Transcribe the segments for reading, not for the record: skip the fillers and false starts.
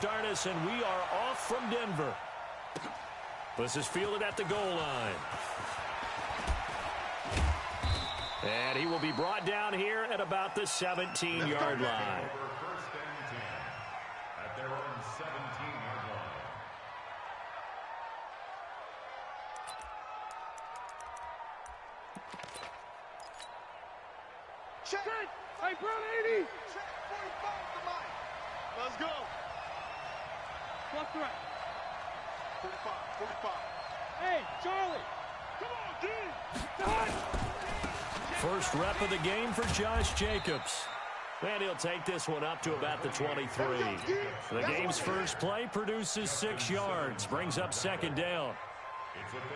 start us, and we are off from Denver. This is fielded at the goal line. And he will be brought down here at about the 17-yard line. First and 10 at their own 17-yard line. Check. Hey, Brown 80. Check 45 to Mike. Let's go. Left right. 45. Hey, Charlie. Come on, dude. First rep of the game for Josh Jacobs. And he'll take this one up to about the 23. The game's first play produces 6 yards. Brings up second down.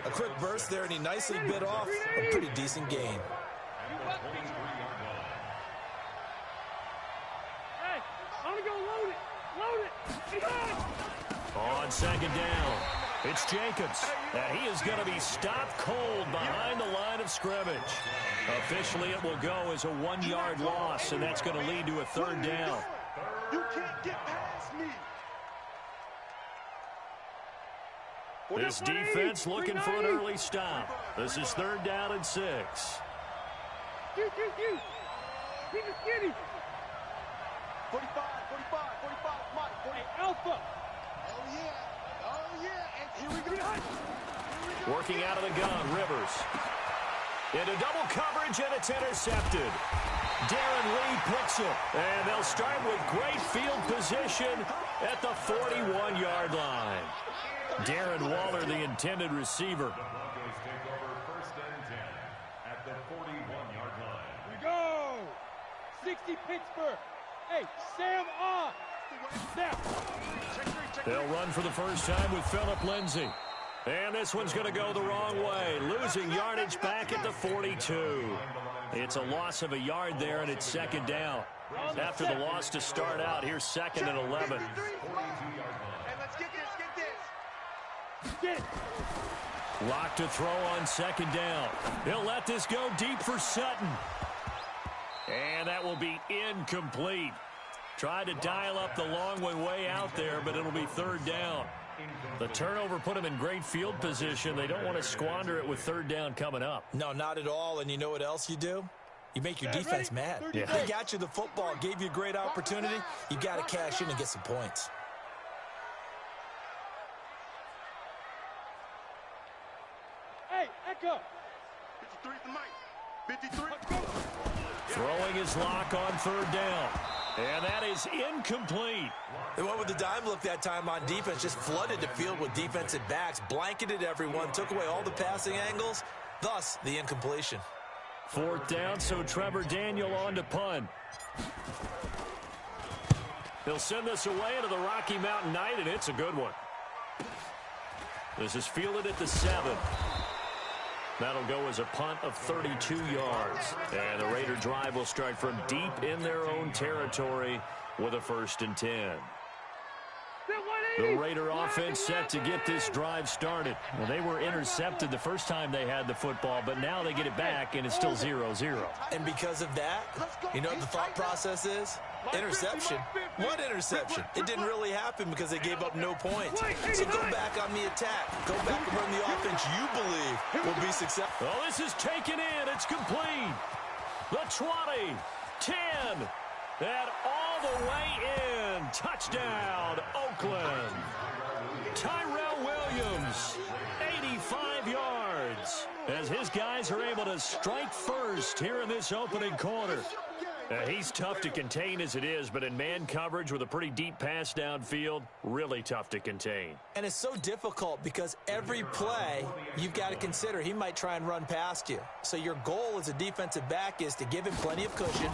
A quick burst there, and he nicely bit off a pretty decent gain. Hey, I'm going to go load it. On second down, it's Jacobs. And he is going to be stopped cold behind the line of scrimmage. Officially, it will go as a 1-yard loss, and that's going to lead to a third down. You can't get past me. This defense looking for an early stop. This is third down and 6. You. Keep it skinny. 45, Mike. 40. Hey, Alpha. Oh, yeah. And here we go. Working out of the gun, Rivers. Into double coverage, and it's intercepted. Darren Lee picks it. And they'll start with great field position at the 41-yard line. Darren Waller, the intended receiver. The Broncos take over first and 10 at the 41-yard line. We go. 60 Pittsburgh. Hey, Sam on. Snap. They'll run for the first time with Phillip Lindsay. And this one's going to go the wrong way, losing yardage back at the 42. It's a loss of a yard there, and it's second down. After the loss to start out, here's second and 11. Hey, let's get this. Lock to throw on second down. He'll let this go deep for Sutton. And that will be incomplete. Tried to dial up the long way out there, but it'll be third down. The turnover put him in great field position. They don't want to squander it with third down coming up. No, not at all. And you know what else you do? You make your defense mad. Yeah. They got you the football, gave you a great opportunity. You got to cash in and get some points. Hey, Echo. 53 to Mike. 53. Throwing his lock on third down. And that is incomplete. They went with the dime look that time on defense, just flooded the field with defensive backs, blanketed everyone, took away all the passing angles, thus the incompletion. Fourth down, so Trevor Daniel on to punt. He'll send this away into the Rocky Mountain Night, and it's a good one. This is fielded at the 7. That'll go as a punt of 32 yards. And the Raider drive will start from deep in their own territory with a 1st and 10. The Raider offense set to get this drive started. Well, they were intercepted the first time they had the football, but now they get it back, and it's still 0-0. And because of that, you know what the thought process is? Interception. What interception? It didn't really happen because they gave up no points. So go back on the attack. Go back and run the offense you believe will be successful. Oh, this is taken in. It's complete. The 20, 10, and all the way in. Touchdown, Oakland. Tyrell Williams, 85 yards, as his guys are able to strike first here in this opening quarter. He's tough to contain as it is, but in man coverage with a pretty deep pass downfield, really tough to contain. And it's so difficult because every play you've got to consider he might try and run past you. So your goal as a defensive back is to give him plenty of cushion,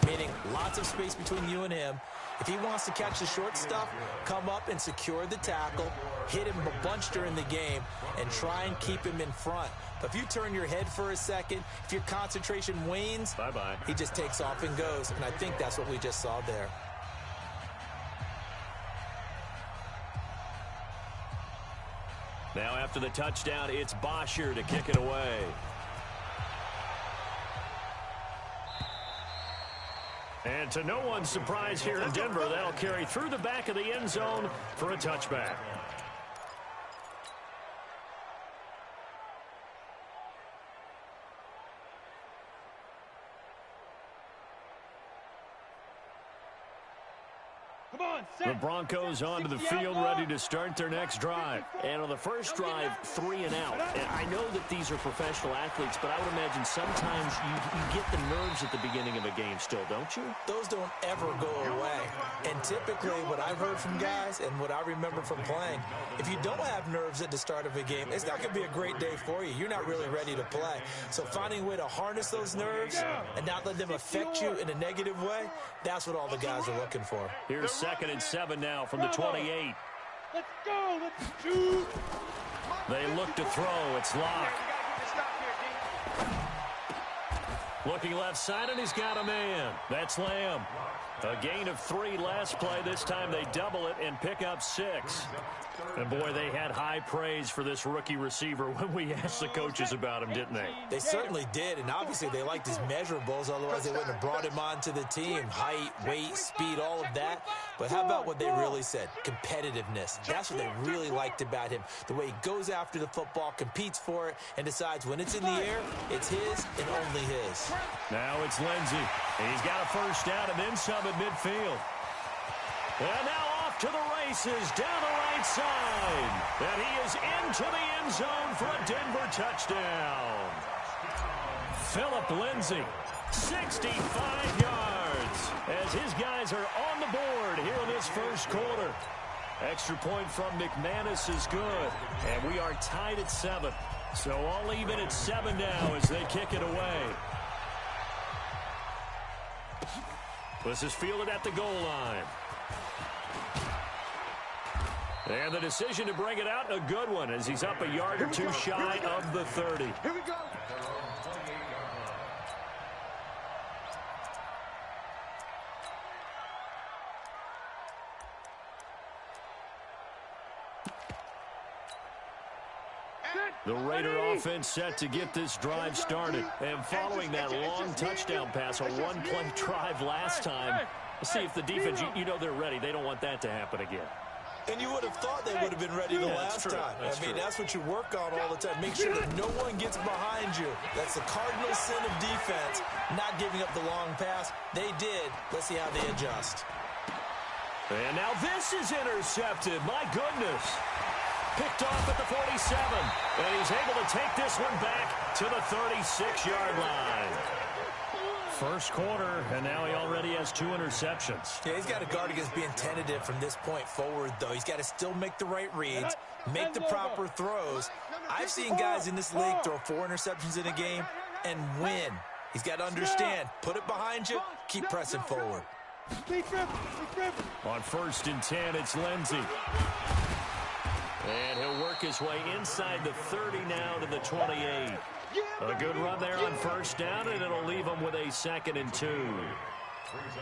meaning lots of space between you and him. If he wants to catch the short stuff, come up and secure the tackle, hit him a bunch during the game, and try and keep him in front. But if you turn your head for a second, if your concentration wanes, bye-bye. He just takes off and goes, and I think that's what we just saw there. Now after the touchdown, it's Bosher to kick it away. And And to no one's surprise here in Denver, that'll carry through the back of the end zone for a touchback. The Broncos onto the field, ready to start their next drive. And on the first drive, 3 and out. And I know that these are professional athletes, but I would imagine sometimes you get the nerves at the beginning of a game still, don't you? Those don't ever go away. And typically what I've heard from guys and what I remember from playing, if you don't have nerves at the start of a game, it's not going to be a great day for you. You're not really ready to play. So finding a way to harness those nerves and not let them affect you in a negative way, that's what all the guys are looking for. Here's 2nd and 7 now from the 28. Let's go. Let's shoot. They look to throw. It's Locke. Looking left side, and he's got a man. That's Lamb. A gain of 3 last play. This time they double it and pick up 6. And, boy, they had high praise for this rookie receiver when we asked the coaches about him, didn't they? They certainly did, and obviously they liked his measurables. Otherwise, they wouldn't have brought him onto the team. Height, weight, speed, all of that. But how about what they really said? Competitiveness. That's what they really liked about him. The way he goes after the football, competes for it, and decides when it's in the air, it's his and only his. Now it's Lindsey. He's got a first down and then some at midfield. And now off to the races down the right side. And he is into the end zone for a Denver touchdown. Phillip Lindsay, 65 yards, as his guys are on the board here in this first quarter. Extra point from McManus is good, and we are tied at 7. So all even at 7 now as they kick it away. This is fielded at the goal line. And the decision to bring it out, a good one, as he's up a yard or 2 shy of the 30. Here we go. The Raider offense set to get this drive started. And following that long touchdown pass, a one-play drive last time, let's see if the defense, you know they're ready. They don't want that to happen again. And you would have thought they would have been ready the last time. That's what you work on all the time. Make sure that no one gets behind you. That's the cardinal sin of defense, not giving up the long pass. They did. Let's see how they adjust. And now this is intercepted. My goodness. Picked off at the 47. And he's able to take this one back to the 36-yard line. First quarter, and now he already has 2 interceptions. Yeah, he's got to guard against being tentative from this point forward, though. He's got to still make the right reads, make the proper throws. I've seen guys in this league throw 4 interceptions in a game and win. He's got to understand, put it behind you, keep pressing forward. On 1st and 10, it's Lindsey. And he'll work his way inside the 30 now to the 28. A good run there on first down, and it'll leave him with a 2nd and 2.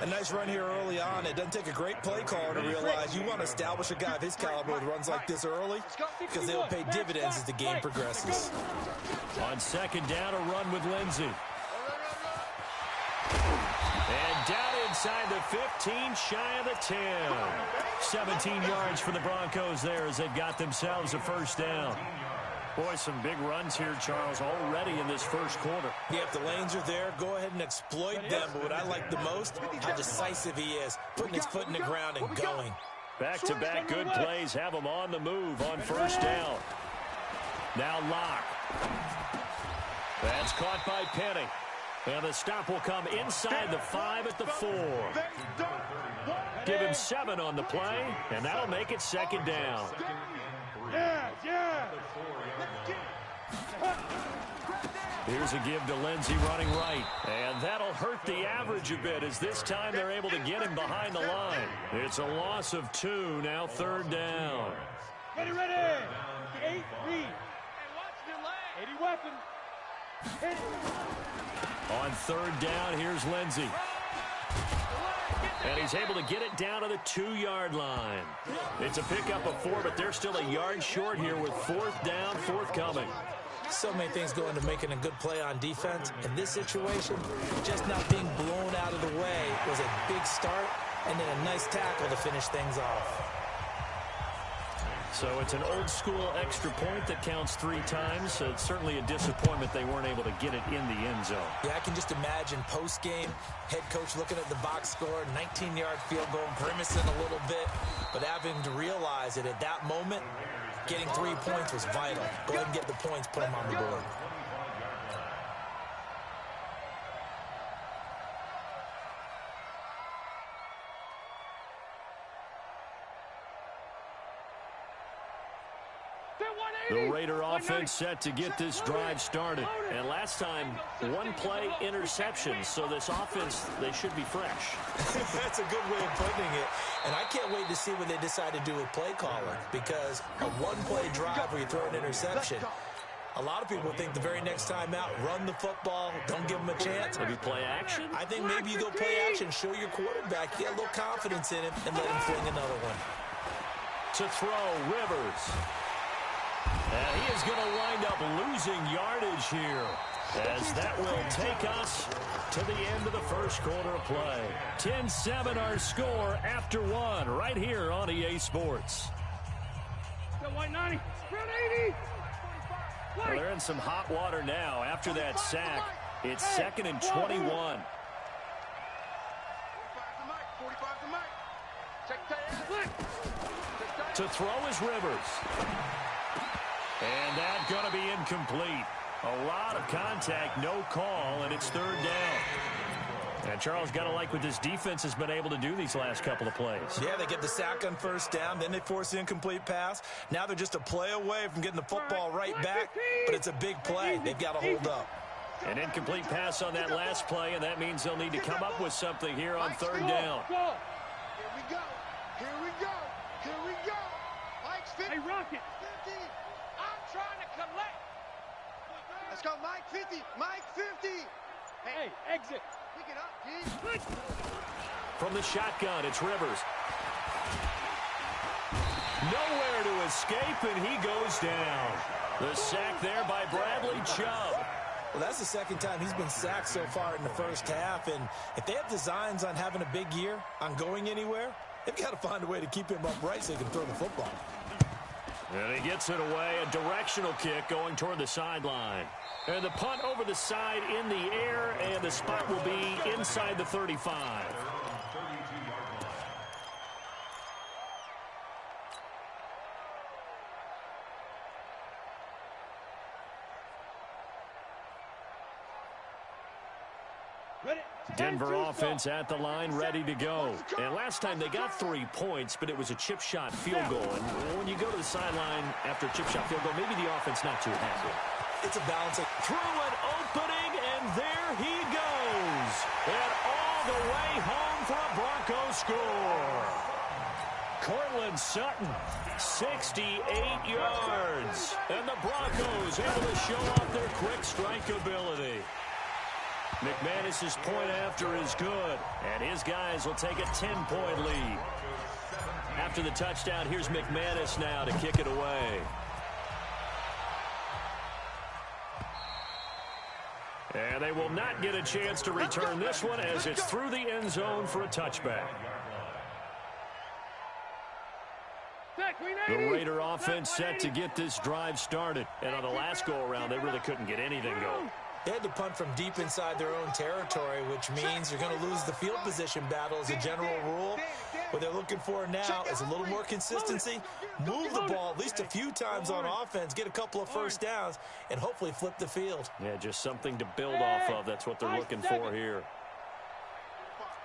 A nice run here early on. It doesn't take a great play caller to realize you want to establish a guy of his caliber with runs like this early because they'll pay dividends as the game progresses. On 2nd down, a run with Lindsey. And down inside the 15, shy of the 10. 17 yards for the Broncos there as they've got themselves a first down. Boy, some big runs here, Charles, already in this first quarter. Yeah, if the lanes are there, go ahead and exploit them. But what I like the most, how decisive he is, putting his foot in the ground and going. Back-to-back good plays have him on the move on first down. Now Locke. That's caught by Penny. And the stop will come inside the 5 at the 4. Give him 7 on the play, and that'll make it 2nd down. Yeah. Here's a give to Lindsey running right. And that'll hurt the average a bit as this time they're able to get him behind the line. It's a loss of 2, now 3rd down. Ready. 8 read. And watch the leg. 80 weapon. Hit it. On 3rd down, here's Lindsey. And he's able to get it down to the 2-yard line. It's a pickup of 4, but they're still a yard short here with 4th down, forthcoming. So many things go into making a good play on defense. In this situation, just not being blown out of the way was a big start, and then a nice tackle to finish things off. So it's an old-school extra point that counts 3 times. So it's certainly a disappointment they weren't able to get it in the end zone. Yeah, I can just imagine post-game, head coach looking at the box score, 19-yard field goal, grimacing a little bit, but having to realize that at that moment, getting 3 points was vital. Go ahead and get the points, put them on the board. The Raider offense set to get this drive started. And last time, 1 play interception. So this offense, they should be fresh. That's a good way of putting it. And I can't wait to see what they decide to do with play calling. Because a 1-play drive where you throw an interception, a lot of people think the very next time out, run the football, don't give them a chance. Maybe play action? I think maybe you go play action, show your quarterback, get a little confidence in him, and let him fling another one. To throw, Rivers. And he is going to wind up losing yardage here, as that will take us to the end of the first quarter of play. 10-7 our score after 1 right here on EA Sports. White 90. Red 80. Well, they're in some hot water now after that sack. It's 2nd and 21. To throw is Rivers. And that's going to be incomplete. A lot of contact, no call, and it's 3rd down. And Charles, got to like what this defense has been able to do these last couple of plays. Yeah, they get the sack on 1st down, then they force the incomplete pass. Now they're just a play away from getting the football right back, but it's a big play. They've got to hold up. An incomplete pass on that last play, and that means they'll need to come up with something here on 3rd down. Here we go. Here we go. Here we go. Mike's 50. Hey, Rocket. 50. I'm trying to collect. Let's go, Mike 50. Mike 50. Hey, exit. Pick it up, kid. From the shotgun, it's Rivers. Nowhere to escape, and he goes down. The sack there by Bradley Chubb. Well, that's the 2nd time he's been sacked so far in the first half, and if they have designs on having a big year, on going anywhere, they've got to find a way to keep him upright so he can throw the football. And he gets it away, a directional kick going toward the sideline. And the punt over the side in the air, and the spot will be inside the 35. Denver offense at the line, ready to go. And last time they got 3 points, but it was a chip shot field goal. And when you go to the sideline after a chip shot field goal, maybe the offense not too happy. It's a balance. Through an opening, and there he goes. And all the way home for a Broncos score. Cortland Sutton, 68 yards. And the Broncos able to show off their quick strike ability. McManus's point after is good, and his guys will take a 10-point lead. After the touchdown, here's McManus now to kick it away. And they will not get a chance to return this one as it's through the end zone for a touchback. The Raider offense set to get this drive started. And on the last go-around, they really couldn't get anything going. They had to punt from deep inside their own territory, which means you're going to lose the field position battle as a general rule. What they're looking for now is a little more consistency, move the ball at least a few times on offense, get a couple of 1st downs, and hopefully flip the field. Yeah, just something to build off of. That's what they're looking for here.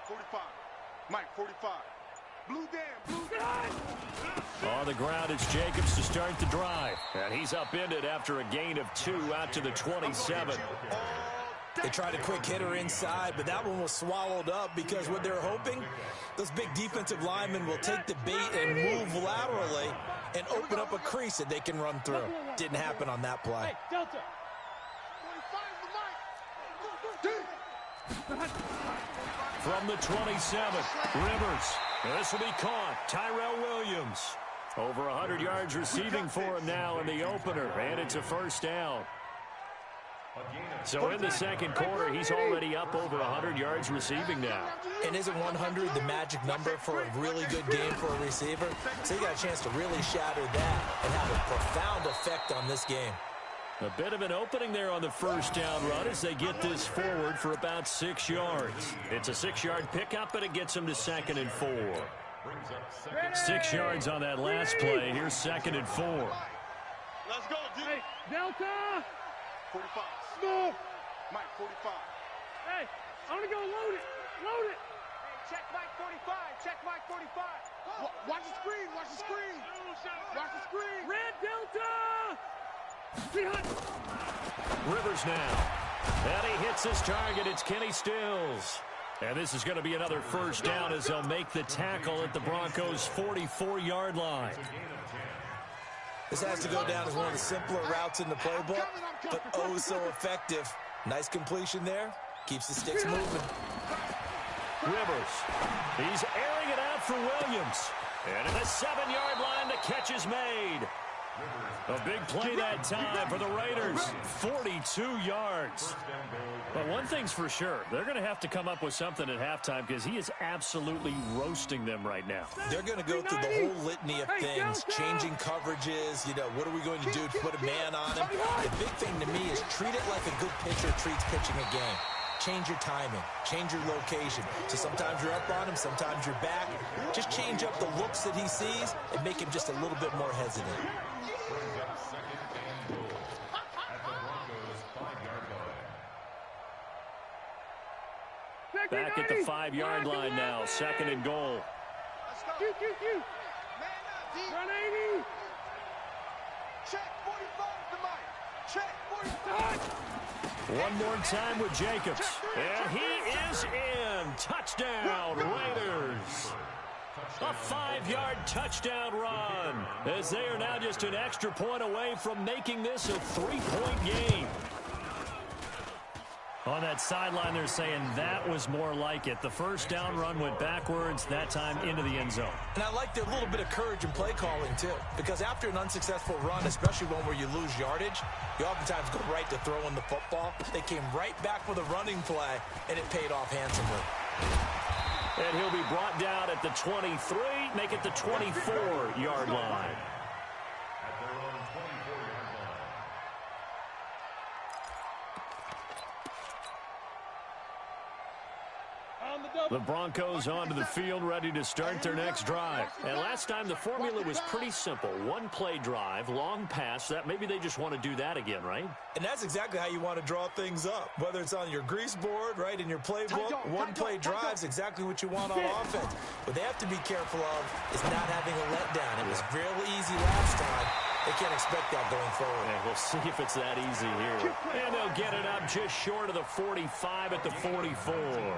45. Mike, 45. Blue down, blue down. On the ground, it's Jacobs to start the drive. And he's upended after a gain of 2 out to the 27. They tried a quick hitter inside, but that one was swallowed up because what they're hoping, those big defensive linemen will take the bait and move laterally and open up a crease that they can run through. Didn't happen on that play. Hey, Delta. From the 27, Rivers. This will be caught. Tyrell Williams. Over 100 yards receiving for him now in the opener, and it's a 1st down. So in the second quarter, he's already up over 100 yards receiving now. And isn't 100 the magic number for a really good game for a receiver? So you got a chance to really shatter that and have a profound effect on this game. A bit of an opening there on the first down run as they get this forward for about 6 yards. It's a 6-yard pickup, and it gets them to 2nd and 4. 6 yards on that last play. Here's 2nd and 4. Let's go, dude. Hey, Delta! 45. Move! Mike, 45. Hey, I want to go load it. Load it. Hey, check Mike 45. Check Mike 45. Watch the screen. Watch the screen. Watch the screen. Red Delta! Rivers now. And he hits his target. It's Kenny Stills. And this is going to be another first down as they'll make the tackle at the Broncos' 44-yard line. This has to go down as one of the simpler routes in the playbook, but oh so effective. Nice completion there. Keeps the sticks moving. Rivers. He's airing it out for Williams. And at the 7-yard line, the catch is made. A big play that time for the Raiders. 42 yards. But one thing's for sure. They're going to have to come up with something at halftime because he is absolutely roasting them right now. They're going to go through the whole litany of things, changing coverages. You know, what are we going to do to put a man on him? The big thing to me is treat it like a good pitcher treats pitching a game. Change your timing. Change your location. So sometimes you're up on him, sometimes you're back. Just change up the looks that he sees and make him just a little bit more hesitant. Back at the 5-yard line now. 2nd and goal. Q. Run 80. Check 45 to Mike. Check 45. One more time with Jacobs. And he is in. Touchdown, Raiders. A 5-yard touchdown run as they are now just an extra point away from making this a 3-point game. On that sideline, they're saying that was more like it. The first down run went backwards, that time into the end zone. And I liked a little bit of courage in play calling, too. Because after an unsuccessful run, especially one where you lose yardage, you oftentimes go right to throwing the football. They came right back with a running play, and it paid off handsomely. And he'll be brought down at the 23, make it the 24-yard line. The Broncos onto the field, ready to start their next drive. And last time, the formula was pretty simple. One-play drive, long pass. That maybe they just want to do that again, right? And that's exactly how you want to draw things up. Whether it's on your grease board, right, in your playbook, one-play drive is exactly what you want on offense. What they have to be careful of is not having a letdown. It was real easy last time. They can't expect that going forward. Yeah, we'll see if it's that easy here. And they'll get it up just short of the 45 at the 44.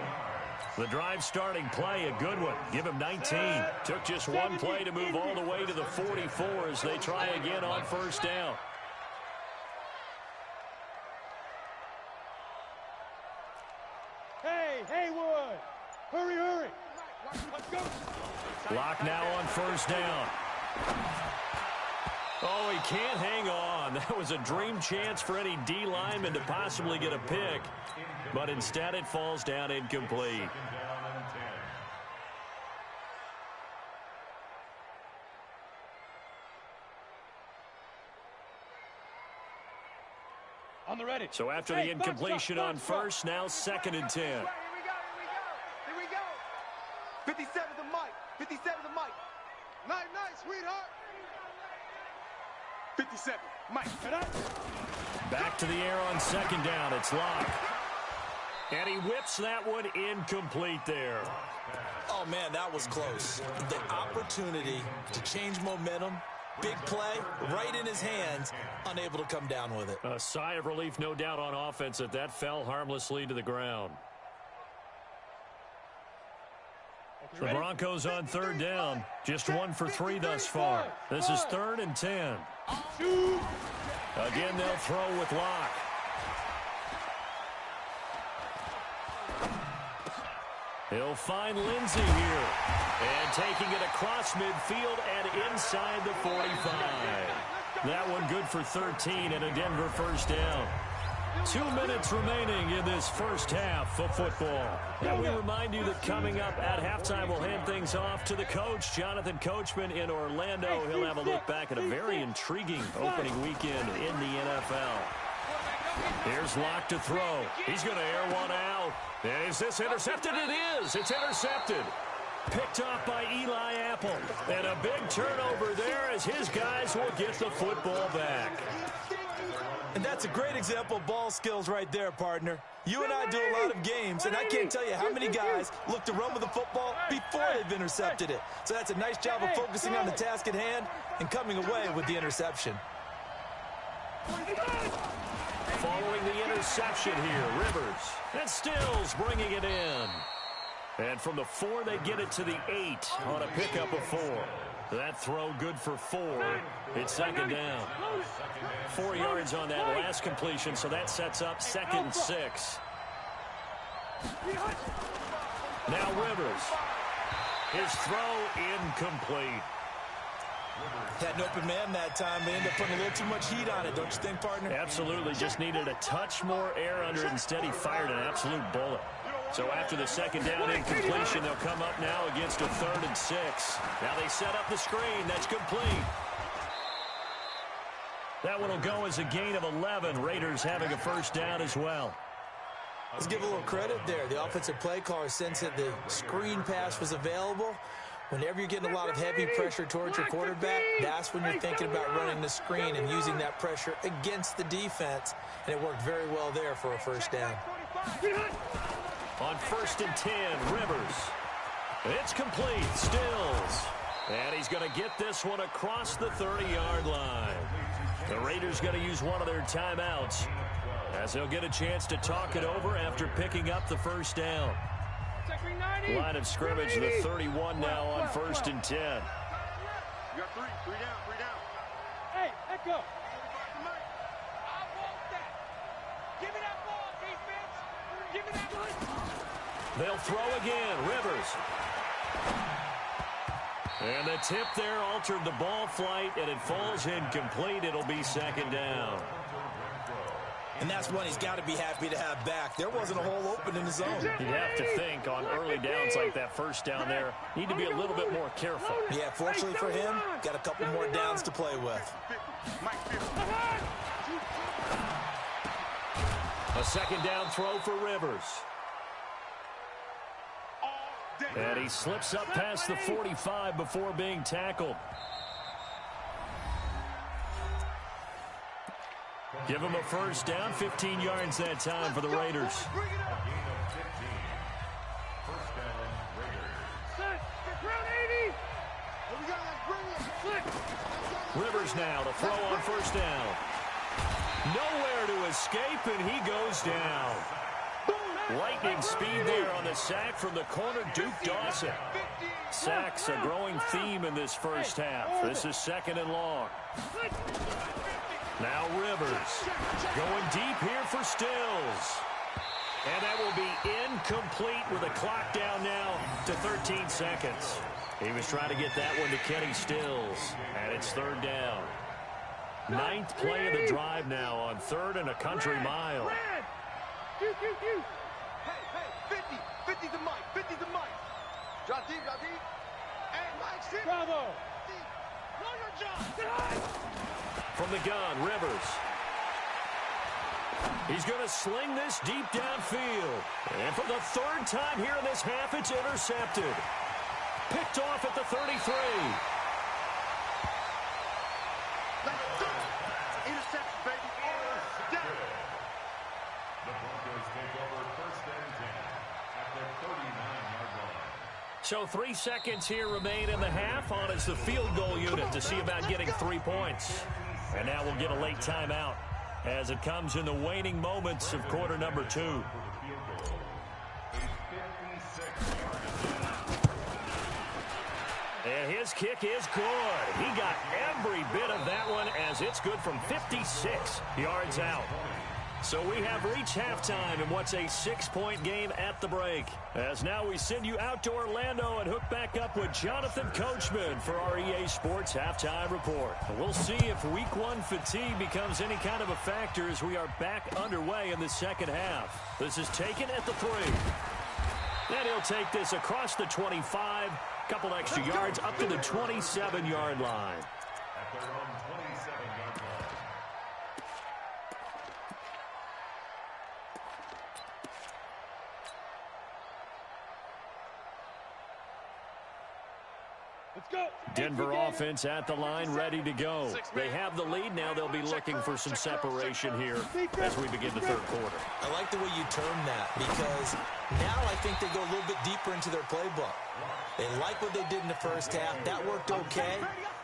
The drive starting play, a good one. Give him 19. Took just one play to move all the way to the 44 as they try again on first down. Hey, Haywood. Hurry. Let's go. Lock now on first down. Oh, he can't hang on. That was a dream chance for any D lineman to possibly get a pick. But instead it falls down incomplete. On the ready. So after the incompletion on first, now 2nd and 10. Here we go. 57 to Mike. 57 to Mike. Night, sweetheart. 57. Mike. Back to the air on 2nd down. It's Locke. And he whips that one incomplete there. Oh, man, that was close. The opportunity to change momentum, big play, right in his hands, unable to come down with it. A sigh of relief, no doubt, on offense that fell harmlessly to the ground. The Broncos on 3rd down. Just 1 for 3 thus far. This is 3rd and 10. Again, they'll throw with Locke. He'll find Lindsey here. And taking it across midfield and inside the 45. That one good for 13 and a Denver first down. 2 minutes remaining in this first half of football. And we remind you that coming up at halftime, we'll hand things off to the coach, Jonathan Coachman in Orlando. He'll have a look back at a very intriguing opening weekend in the NFL. Here's Locke to throw. He's going to air one out. And is this intercepted? It is. It's intercepted. Picked off by Eli Apple. And a big turnover there as his guys will get the football back. And that's a great example of ball skills right there, partner. You and I do a lot of games, and I can't tell you how many guys look to run with the football before they've intercepted it. So that's a nice job of focusing on the task at hand and coming away with the interception. Following the interception here, Rivers. And Stills bringing it in. And from the 4, they get it to the 8 on a pickup of 4. That throw good for 4. It's second down. 4 yards on that last completion, so that sets up 2nd and 6. Now Rivers. His throw incomplete. Had an open man that time. They ended up putting a little too much heat on it, don't you think, partner? Absolutely. Just needed a touch more air under it. Instead, he fired an absolute bullet. So after the second down incompletion, they'll come up now against a 3rd and 6. Now they set up the screen. That's complete. That one will go as a gain of 11. Raiders having a first down as well. Let's give a little credit there. The offensive play caller sensed that the screen pass was available. Whenever you're getting a lot of heavy pressure towards your quarterback, that's when you're thinking about running the screen and using that pressure against the defense. And it worked very well there for a first down. On 1st and 10, Rivers. It's complete. Stills. And he's going to get this one across the 30-yard line. The Raiders going to use one of their timeouts as they'll get a chance to talk it over after picking up the first down. Line of scrimmage, the 31 now on 1st and 10. You got 3 down. Hey, let go. I want that. Give me that ball, defense. Give me that ball. They'll throw again. Rivers. And the tip there altered the ball flight, and it falls incomplete. It'll be 2nd down. And that's one he's got to be happy to have back. There wasn't a hole open in the zone. You'd have to think on early downs like that first down there, need to be a little bit more careful. Yeah, fortunately for him, got a couple more downs to play with. A 2nd down throw for Rivers. And he slips up past the 45 before being tackled. Give him a first down, 15 yards that time for the Raiders. Rivers now to throw on 1st down. Nowhere to escape, and he goes down. Lightning speed there on the sack from the corner, Duke Dawson. Sacks a growing theme in this first half. This is 2nd and long. Now Rivers going deep here for Stills. And that will be incomplete with the clock down now to 13 seconds. He was trying to get that one to Kenny Stills. And it's 3rd down. 9th play of the drive now on 3rd and a country mile. Hey, 50 to Mike, 50 to Mike. Drop deep. Hey, Mike, sit. Bravo. Know your job. From the gun, Rivers. He's going to sling this deep downfield. And for the 3rd time here in this half, it's intercepted. Picked off at the 33. Interception, baby. Down. The Broncos take over 1st and 10 at the 39-yard line. So 3 seconds here remain in the half on as the field goal unit to see about getting 3 points. And now we'll get a late timeout as it comes in the waning moments of quarter number 2. And his kick is good. He got every bit of that one as it's good from 56 yards out. So we have reached halftime in what's a 6-point game at the break. As now we send you out to Orlando and hook back up with Jonathan Coachman for our EA Sports Halftime Report. We'll see if Week 1 fatigue becomes any kind of a factor as we are back underway in the second half. This is taken at the 3. And he'll take this across the 25, couple extra yards up to the 27-yard line. At their own 27-yard line. Let's go. Denver offense at the line, ready to go. They have the lead. Now they'll be looking for some separation here as we begin the third quarter. I like the way you term that because now I think they go a little bit deeper into their playbook. They like what they did in the first half. That worked okay.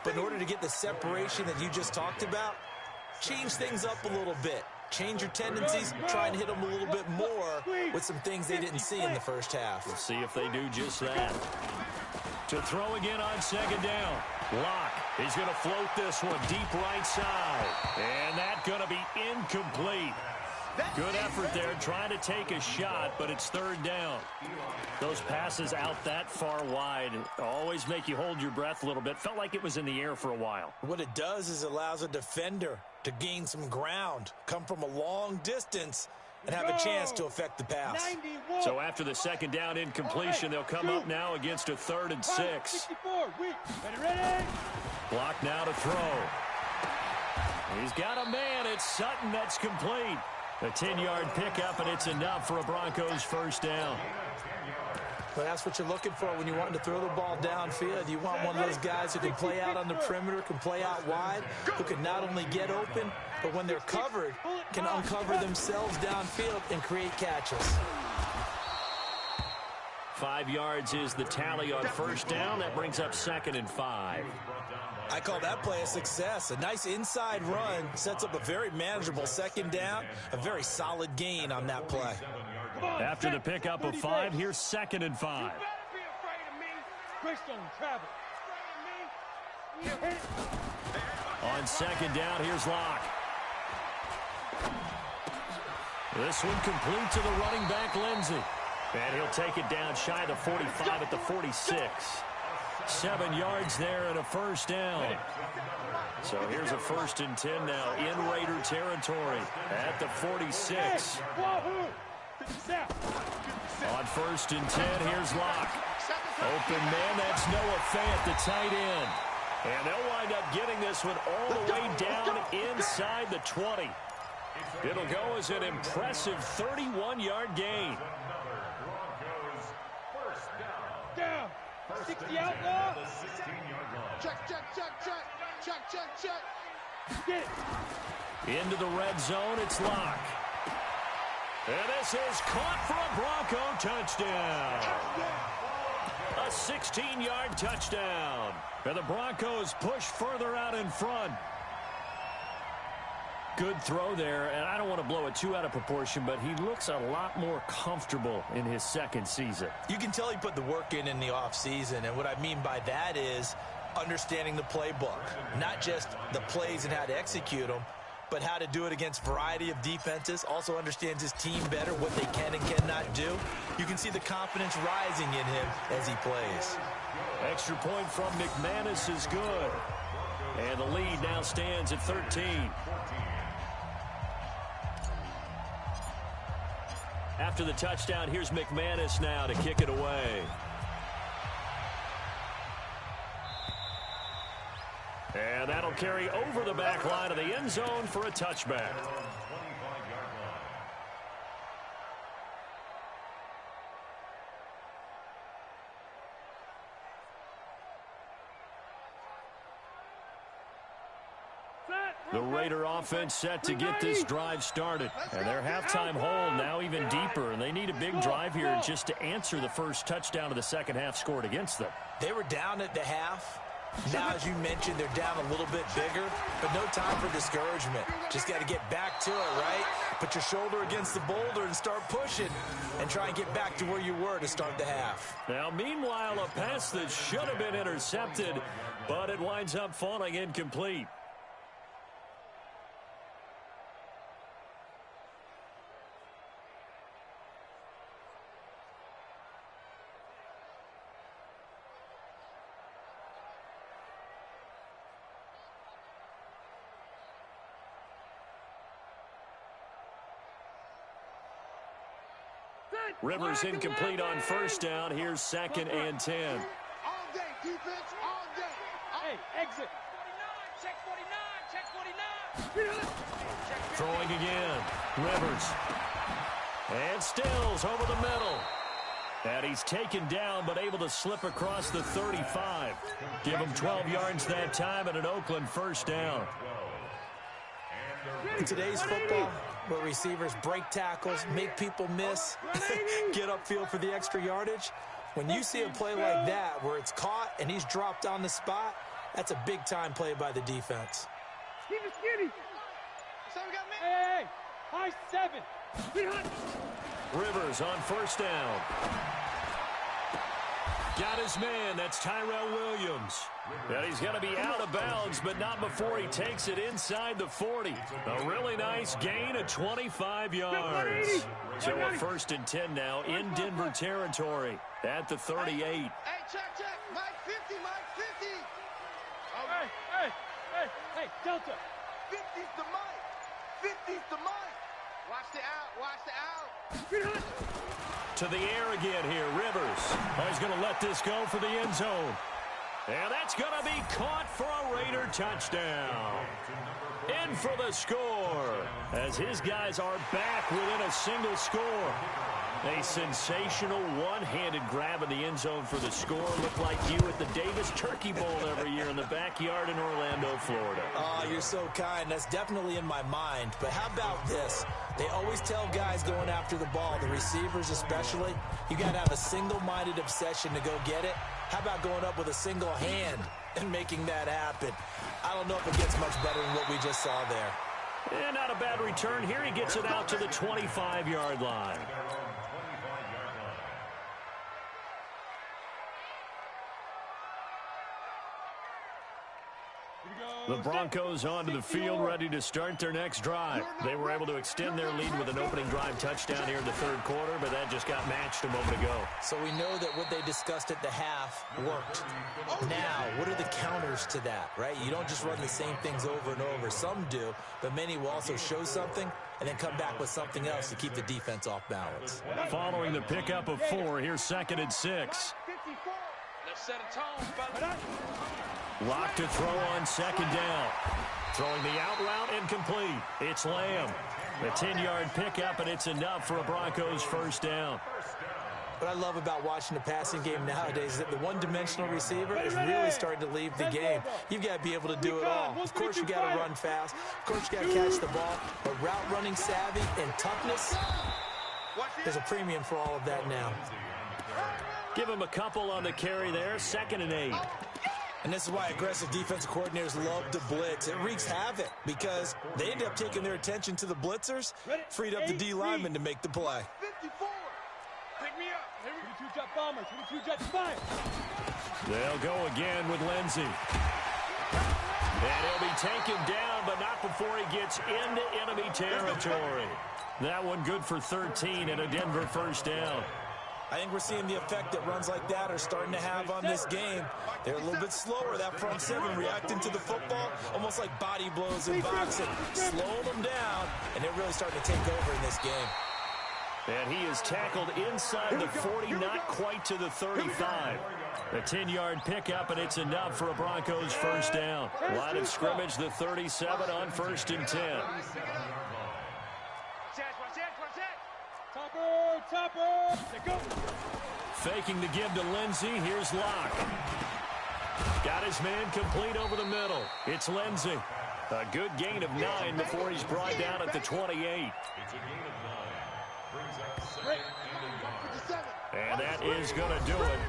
But in order to get the separation that you just talked about, change things up a little bit. Change your tendencies, try and hit them a little bit more with some things they didn't see in the first half. We'll see if they do just that. To throw again on second down. Locke, he's going to float this one deep right side. And that's going to be incomplete. Good effort there trying to take a shot, but it's third down. Those passes out that far wide always make you hold your breath a little bit. Felt like it was in the air for a while. What it does is allows a defender to gain some ground, come from a long distance, and have a chance to affect the pass. 91. So after the second down incompletion, they'll come up now against a 3rd and 6. 64. Ready? Block now to throw. He's got a man. It's Sutton. That's complete. A 10-yard pickup, and it's enough for a Broncos first down. Well, that's what you're looking for when you're wanting to throw the ball downfield. You want one of those guys who can play out on the perimeter, can play out wide, who can not only get open, but when they're covered, can uncover themselves downfield and create catches. 5 yards is the tally on first down. That brings up 2nd and 5. I call that play a success. A nice inside run sets up a very manageable second down, a very solid gain on that play. After the pickup of 5, here's 2nd and 5. On second down, here's Locke. This one complete to the running back, Lindsey. And he'll take it down shy of the 45 at the 46. 7 yards there and a first down. So here's a 1st and 10 now in Raider territory at the 46. On 1st and 10, here's Locke. Open man, that's Noah Fant, the tight end. And they'll wind up getting this one all the way down inside the 20. It'll go as an impressive 31-yard gain. Down. 60 outlaw. Check. Get it. Into the red zone, it's Locke. And this is caught for a Bronco touchdown. A 16-yard touchdown. And the Broncos push further out in front. Good throw there, and I don't want to blow it too out of proportion, but he looks a lot more comfortable in his second season. You can tell he put the work in the offseason, and what I mean by that is understanding the playbook, not just the plays and how to execute them, but how to do it against a variety of defenses. Also understands his team better, what they can and cannot do. You can see the confidence rising in him as he plays. Extra point from McManus is good. And the lead now stands at 13. After the touchdown, here's McManus now to kick it away. And that'll carry over the back line of the end zone for a touchback. The Raider offense set to get this drive started. And their halftime hole now even deeper. And they need a big drive here just to answer the first touchdown of the second half scored against them. They were down at the half. Now, as you mentioned, they're down a little bit bigger, but no time for discouragement. Just got to get back to it, right? Put your shoulder against the boulder and start pushing and try and get back to where you were to start the half. Now, meanwhile, a pass that should have been intercepted, but it winds up falling incomplete. Rivers incomplete on first down. Here's 2nd and 10. All day, defense, all day. Hey, exit. 49, check 49. Throwing again. Rivers. And Stills over the middle. And he's taken down, but able to slip across the 35. Give him 12 yards that time and an Oakland first down. In today's football, where receivers break tackles, make people miss, get upfield for the extra yardage, when you see a play like that where it's caught and he's dropped on the spot, that's a big-time play by the defense. Skinny. Hey, high 7. Rivers on first down. Got his man. That's Tyrell Williams. And he's going to be out of bounds, but not before he takes it inside the 40. A really nice gain of 25 yards. So a 1st and 10 now in Denver territory at the 38. Hey, check. Mike 50, Mike 50. Hey, Delta. 50's the Mike. 50's the Mike. Watch the out. To the air again here, Rivers. Oh, he's going to let this go for the end zone. And that's going to be caught for a Raider touchdown. In for the score, as his guys are back within a single score. A sensational one-handed grab in the end zone for the score. Looked like you at the Davis Turkey Bowl every year in the backyard in Orlando, Florida. Oh, you're so kind. That's definitely in my mind. But how about this? They always tell guys going after the ball, the receivers especially, you got to have a single-minded obsession to go get it. How about going up with a single hand and making that happen? I don't know if it gets much better than what we just saw there. And not a bad return here. He gets it out to the 25-yard line. The Broncos onto the field, ready to start their next drive. They were able to extend their lead with an opening drive touchdown here in the third quarter, but that just got matched a moment ago. So we know that what they discussed at the half worked. Now, what are the counters to that, right? You don't just run the same things over and over. Some do, but many will also show something and then come back with something else to keep the defense off balance. Following the pickup of 4, here's 2nd and 6. Let's set a tone, fellas. Lock to throw on 2nd down. Throwing the out route incomplete. It's Lamb. A 10-yard pickup, and it's enough for a Broncos first down. What I love about watching the passing game nowadays is that the one-dimensional receiver is really starting to leave the game. You've got to be able to do it all. Of course, you got to run fast. Of course, you got to catch the ball. But route running savvy and toughness, there's a premium for all of that now. Give him a couple on the carry there. 2nd and 8. And this is why aggressive defensive coordinators love to blitz. It wreaks havoc because they end up taking their attention to the blitzers, freed up the D lineman to make the play. 54. Pick me up. 22 jet bomber, 22 jet fire. They'll go again with Lindsey. And he'll be taken down, but not before he gets into enemy territory. That one good for 13 and a Denver first down. I think we're seeing the effect that runs like that are starting to have on this game. They're a little bit slower, that front seven, reacting to the football, almost like body blows in boxing, slowing them down, and they're really starting to take over in this game. And he is tackled inside the 40, not quite to the 35. A 10-yard pickup, and it's enough for a Broncos first down. Line of scrimmage, the 37 on 1st and 10. Topper, go. Faking the give to Lindsey. Here's Locke. Got his man complete over the middle. It's Lindsey. A good gain of 9 before he's brought down at the 28. It's a gain of 9. Brings up 2nd and 1. And that is going to do it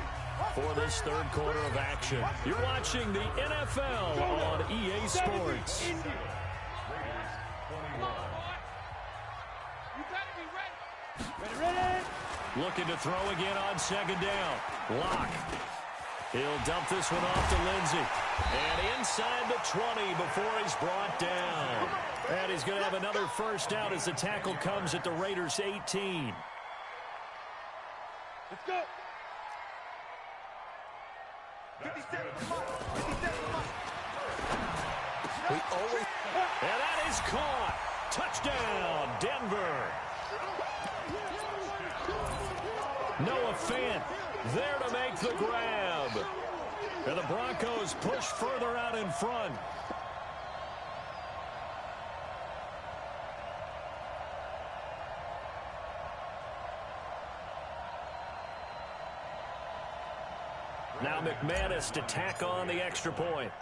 for this third quarter of action. You're watching the NFL on EA Sports. Looking to throw again on 2nd down. Locke. He'll dump this one off to Lindsey. And inside the 20 before he's brought down. And he's going to have another first down as the tackle comes at the Raiders' 18. Let's go. 57. We always... And that is caught. Touchdown, Denver. Fant there to make the grab. And the Broncos push further out in front. Now McManus to tack on the extra point.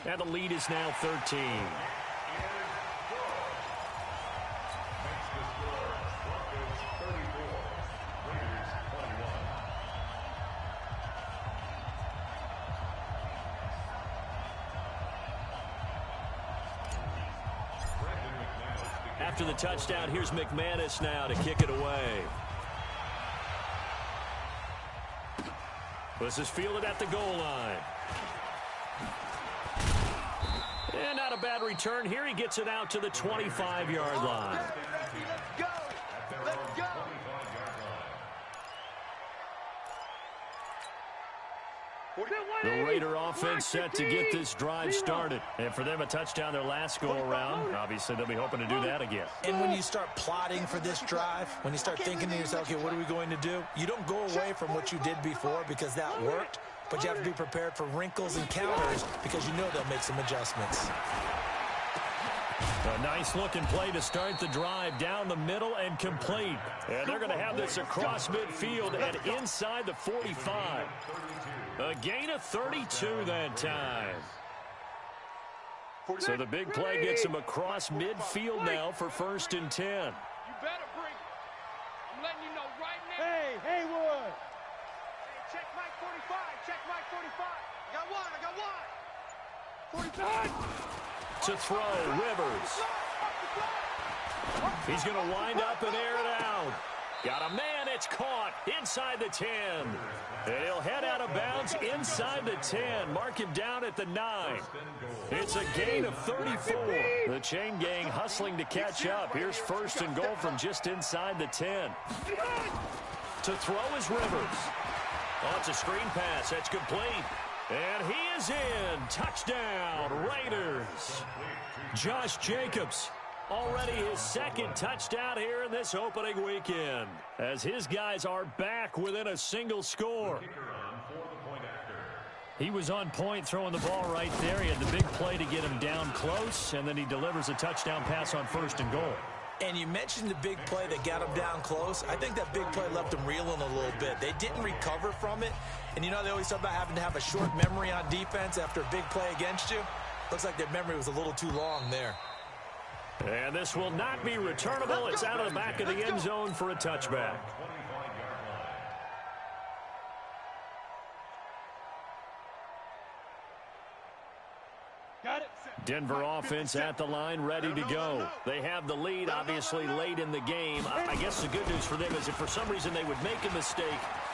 And the lead is now 13. After the touchdown, here's McManus now to kick it away. This is fielded at the goal line. And not a bad return here. He gets it out to the 25-yard line. Let's go. Let's go. The Raider offense set to get this drive started. And for them, a touchdown their last go-around. Obviously, they'll be hoping to do that again. And when you start plotting for this drive, when you start thinking to yourself, okay, what are we going to do? You don't go away from what you did before because that worked, but you have to be prepared for wrinkles and counters because you know they'll make some adjustments. A nice-looking play to start the drive down the middle and complete. And they're going to have this across midfield and inside the 45. A gain of 32 that time. So the big play gets him across midfield now for 1st and 10. You better bring it. I'm letting you know right now. Hey, Haywood. Hey, check Mike 45. Check Mike 45. I got one. I got one. 45. To throw, Rivers. He's going to wind up and air it out. Got a man, it's caught inside the 10. And he'll head out of bounds inside the 10. Mark him down at the 9. It's a gain of 34. The chain gang hustling to catch up. Here's 1st and goal from just inside the 10. To throw is Rivers. Oh, it's a screen pass. That's complete. And he is in. Touchdown, Raiders. Josh Jacobs, already his 2nd touchdown here in this opening weekend, as his guys are back within a single score. He was on point throwing the ball right there. He had the big play to get him down close, and then he delivers a touchdown pass on 1st and goal. And you mentioned the big play that got him down close. I think that big play left him reeling a little bit. They didn't recover from it. And you know they always talk about having to have a short memory on defense after a big play against you. Looks like their memory was a little too long there. And this will not be returnable. It's out of the back of the end zone for a touchback. Got it. Denver offense at the line, ready to go. They have the lead, obviously, late in the game. I guess the good news for them is if for some reason they would make a mistake,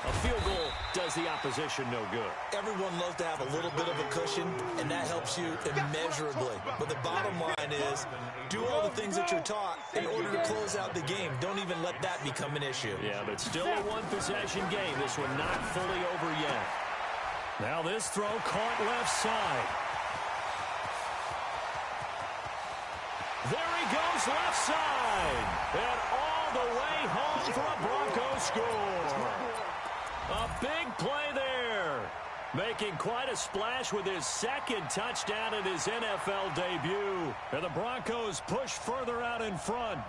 a field goal does the opposition no good. Everyone loves to have a little bit of a cushion, and that helps you immeasurably. But the bottom line is, do all the things that you're taught in order to close out the game. Don't even let that become an issue. Yeah, but still a one-possession game. This one not fully over yet. Now this throw caught left side. There he goes left side. And all the way home for a Broncos score. A big play there. Making quite a splash with his 2nd touchdown in his NFL debut. And the Broncos push further out in front.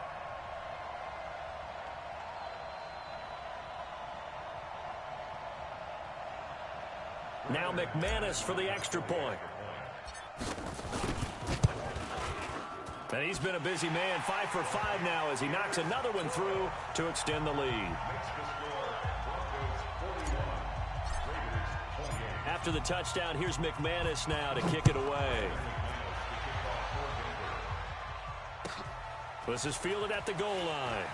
Now McManus for the extra point. And he's been a busy man, 5 for 5 now as he knocks another one through to extend the lead. After the touchdown, here's McManus now to kick it away. This is fielded at the goal line.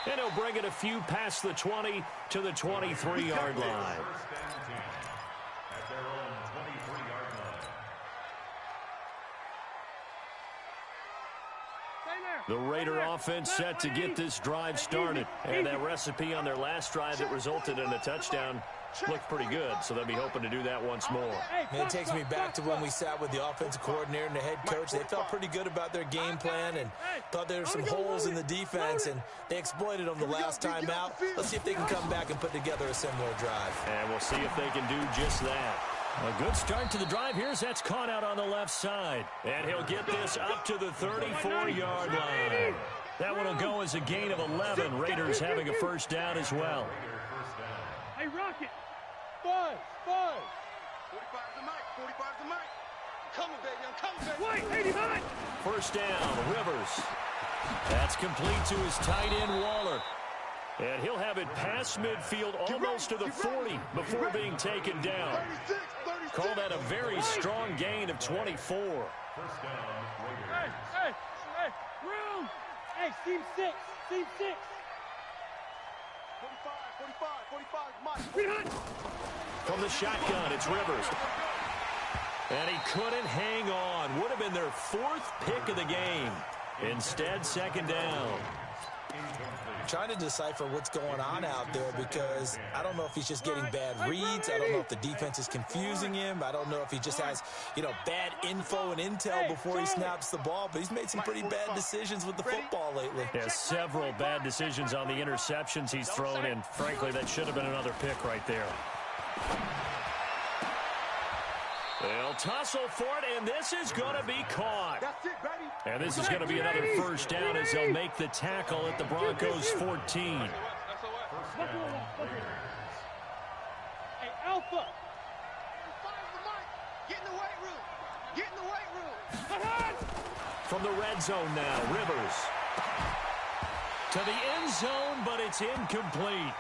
And he'll bring it a few past the 20 to the 23-yard line. The Raider offense set to get this drive started. And that recipe on their last drive that resulted in a touchdown looked pretty good, so they'll be hoping to do that once more. And it takes me back to when we sat with the offensive coordinator and the head coach. They felt pretty good about their game plan and thought there were some holes in the defense, and they exploited them the last time out. Let's see if they can come back and put together a similar drive. And we'll see if they can do just that. A good start to the drive. Here's that's caught out on the left side. And he'll get this up to the 34-yard line. That one will go as a gain of 11. Raiders having a first down as well. Hey, Rocket. 5. 45's the mic. 45's the mic. Coming, baby. I'm coming, baby. Wait, 89. First down, Rivers. That's complete to his tight end, Waller. And he'll have it past midfield almost to the 40 before being taken down. 36. Call that a very strong gain of 24. First down, Raiders. Hey, room. Hey, team 6. Team 6. 45, Mike. From the shotgun, it's Rivers. And he couldn't hang on. Would have been their 4th pick of the game. Instead, second down. Trying to decipher what's going on out there because I don't know if he's just getting bad reads. I don't know if the defense is confusing him. I don't know if he just has, bad info and intel before he snaps the ball. But he's made some pretty bad decisions with the football lately. Yeah, several bad decisions on the interceptions he's thrown in. Frankly, that should have been another pick right there. They'll tussle for it, and this is going to be caught. That's it, baby. And this is going to be another first down as they'll make the tackle at the Broncos' 14. Hey, Alpha. Get in the weight room. Get in the weight room. From the red zone now, Rivers. To the end zone, but it's incomplete.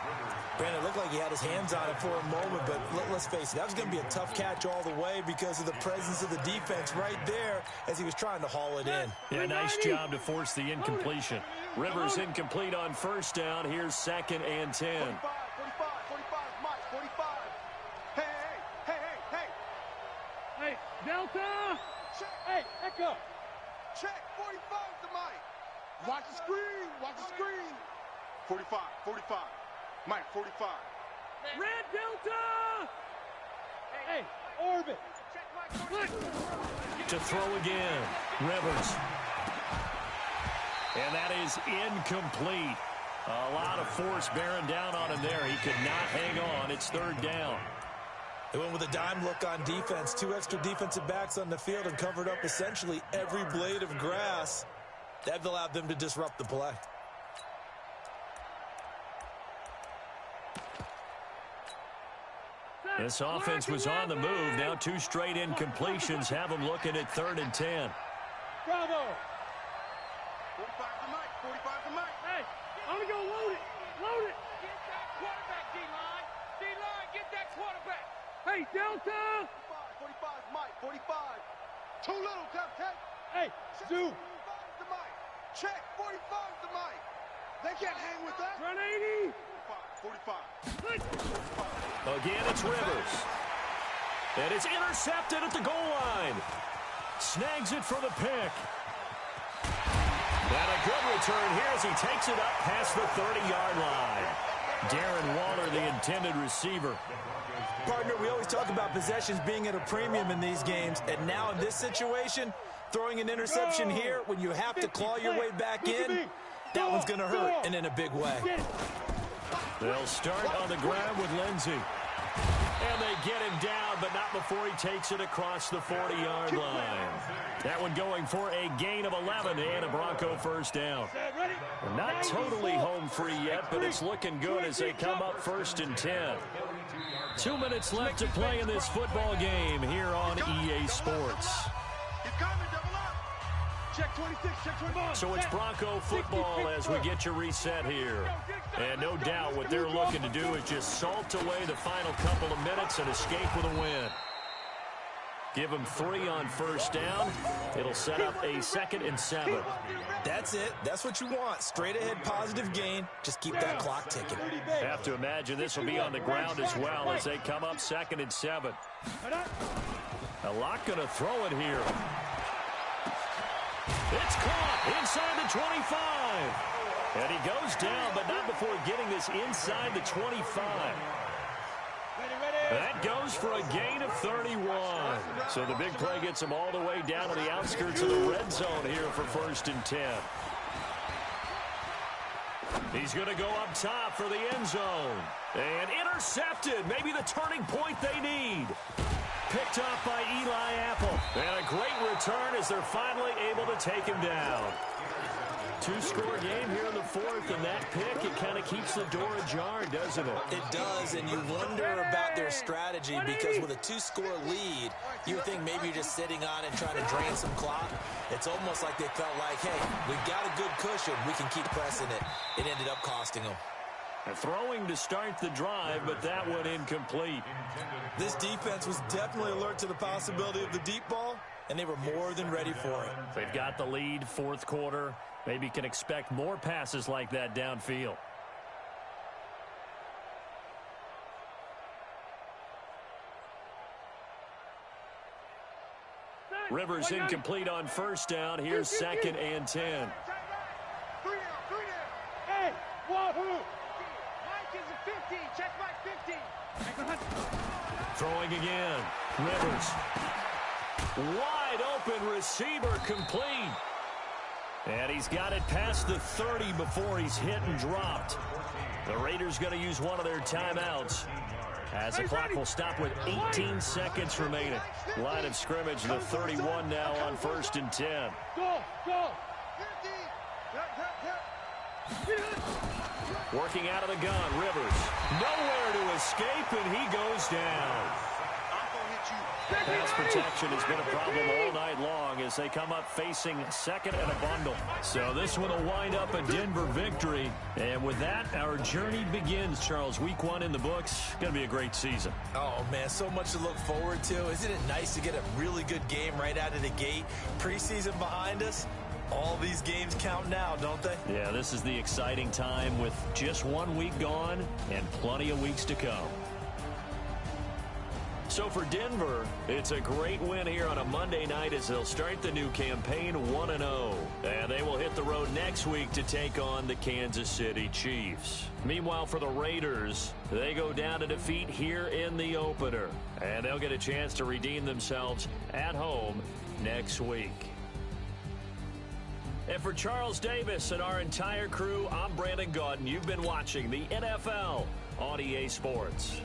Brandon, it looked like he had his hands on it for a moment, but let's face it, that was going to be a tough catch all the way because of the presence of the defense right there as he was trying to haul it in. Yeah, nice job to force the incompletion. Rivers incomplete on first down. Here's 2nd and 10. 45, Mike. 45. Hey. Hey, Delta. Check. Hey, Echo. Check. 45's the mic. Watch the screen. 45. Mike, 45. Red Delta. Hey, Orbit. Look. To throw again, Rivers. And that is incomplete. A lot of force bearing down on him there. He could not hang on. It's 3rd down. They went with a dime look on defense. 2 extra defensive backs on the field and covered up essentially every blade of grass. That allowed them to disrupt the play. This offense was on the move. Now 2 straight incompletions have them looking at 3rd and 10. Bravo. 45's the mic. Hey, I'm going to go load it. Get that quarterback, D-line. D-line, get that quarterback. Hey, Delta. 45's Mike. 45. Too little, Tech. Hey, Zoo. 45's the mic. Check. 45's the mic. They can't hang with that. Run 80. 45. Again, it's Rivers. And it's intercepted at the goal line. Snags it for the pick. And a good return here as he takes it up past the 30-yard line. Darren Waller, the intended receiver. Partner, we always talk about possessions being at a premium in these games, and now in this situation, throwing an interception here when you have to claw your way back in, that one's going to hurt, and in a big way. They'll start on the ground with Lindsey. And they get him down, but not before he takes it across the 40-yard line. That one going for a gain of 11 and a Bronco first down. They're not totally home free yet, but it's looking good as they come up 1st and 10. 2 minutes left to play in this football game here on EA Sports. Check 26, check 25. So it's Bronco football as we get you reset here. And no doubt what they're looking to do is just salt away the final couple of minutes and escape with a win. Give them 3 on first down. It'll set up a 2nd and 7. That's it. That's what you want. Straight ahead positive gain. Just keep that clock ticking. Have to imagine this will be on the ground as well as they come up 2nd and 7. A lot going to throw it here. It's caught inside the 25. And he goes down, but not before getting this inside the 25. That goes for a gain of 31. So the big play gets him all the way down to the outskirts of the red zone here for 1st and 10. He's going to go up top for the end zone. And intercepted. Maybe the turning point they need. Picked up by Eli Apple. And a great return as they're finally able to take him down. 2-score game here in the 4th, and that pick, it kind of keeps the door ajar, doesn't it? It does, and you wonder about their strategy because with a 2-score lead, you would think maybe you're just sitting on it trying to drain some clock. It's almost like they felt like, hey, we've got a good cushion. We can keep pressing it. It ended up costing them. Throwing to start the drive, but that one incomplete. This defense was definitely alert to the possibility of the deep ball, and they were more than ready for it. They've got the lead, 4th quarter. Maybe can expect more passes like that downfield. Rivers incomplete on 1st down. Here's 2nd and 10. Hey, wahoo! Mike is a 50. Check Mike 50. Throwing again. Rivers. Wide open receiver complete. And he's got it past the 30 before he's hit and dropped. The Raiders going to use one of their timeouts as the clock will stop with 18 seconds remaining. Line of scrimmage, the 31 now on 1st and 10. Go, go! Working out of the gun, Rivers. Nowhere to escape, and he goes down. Pass protection has been a problem all night long as they come up facing 2nd and a bundle. So this one will wind up a Denver victory. And with that, our journey begins, Charles. Week 1 in the books. Going to be a great season. Oh, man, so much to look forward to. Isn't it nice to get a really good game right out of the gate? Preseason behind us. All these games count now, don't they? Yeah, this is the exciting time with just 1 week gone and plenty of weeks to come. So for Denver, it's a great win here on a Monday night as they'll start the new campaign 1-0. And they will hit the road next week to take on the Kansas City Chiefs. Meanwhile, for the Raiders, they go down to defeat here in the opener. And they'll get a chance to redeem themselves at home next week. And for Charles Davis and our entire crew, I'm Brandon Gaudin. You've been watching the NFL on EA Sports.